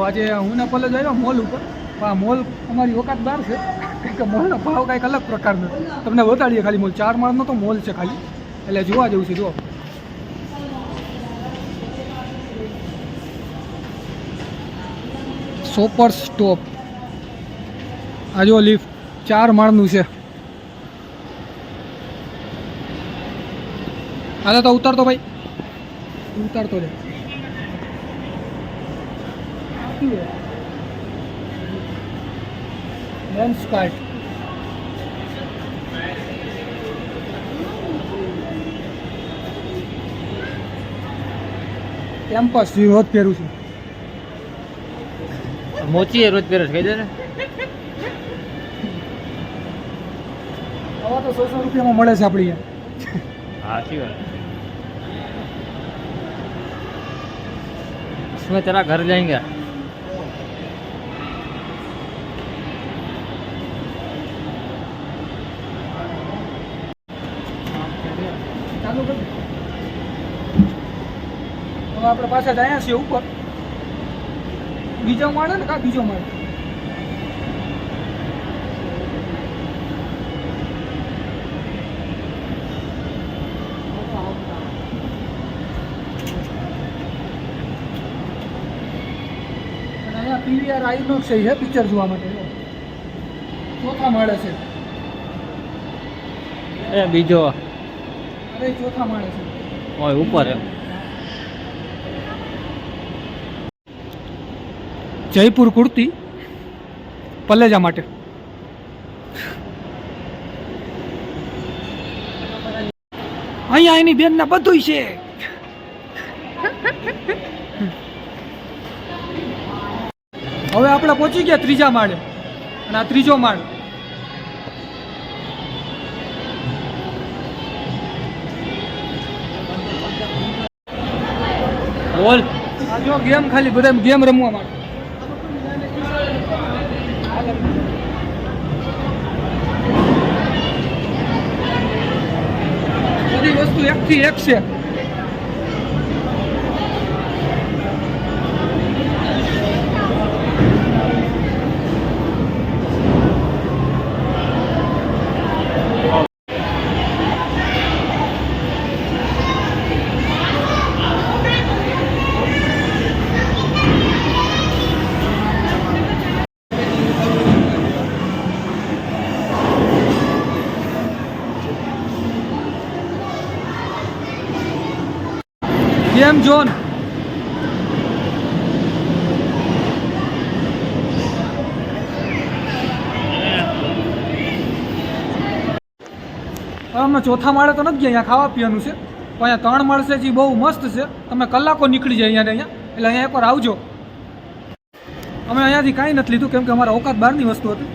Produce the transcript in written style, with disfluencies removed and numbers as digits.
આજે હું ને પલ્લે જ આવ્યો મોલ ઉપર, પણ આ મોલ અમારી ઓકાત બહાર છે, કે મોલનો ભાવ કાંઈક અલગ પ્રકારનો તમને બતાડીએ. ખાલી મોલ 4 માળનો તો મોલ છે ખાલી, એટલે જોવા જેવું છે. જુઓ સોપર સ્ટોપ, આ જો લિફ્ટ 4 માળનું છે. હાલે તો ઉતારતો ભાઈ, ઉતારતો રે. લેન્સ કાર્ડ કેમ્પસ રોજ પહેરું છું. મોચી રોજ પહેરે કહી દે ને. આવા તો 100 રૂપિયામાં મળે છે આપણી અહીંયા. સાચી વાત. इसमें तेरा घर जाएंगे. ચાલુ કરી હવે આપણે પાછા જ આવ્યા છીએ ઉપર. બીજો માળે ને કા બીજો માળ? અહીંયા પીવીઆર આઈનોક્સ છે પિક્ચર જોવા માટે. ચોથા માળે છે. એ બીજો અરે ચોથા માળે છે. ઓય ઉપર હે. જયપુર કુર્તી પલ્લેજા માટે. અહીંયા એની બેન ના બધું છે. હવે આપણે પહોંચી ગયા 3જા માળે, અને આ 3જો માળ. બોલ. આ જો ગેમ, ખાલી બધા ગેમ રમવા માટે. બધી વસ્તુ 1 થી 1 છે. Game zone. અમે ચોથા માળે તો નથી ગયા, અહીંયા ખાવા પીવાનું છે. પણ અહીંયા 3 માળ છે જે બહુ મસ્ત છે. તમે કલાકો નીકળી જાય અહીંયા. એટલે અહીંયા એકવાર આવજો. અમે અહીંયાથી કાંઈ નથી લીધું, કેમ કે અમારા ઓકાત બહારની વસ્તુ હતી.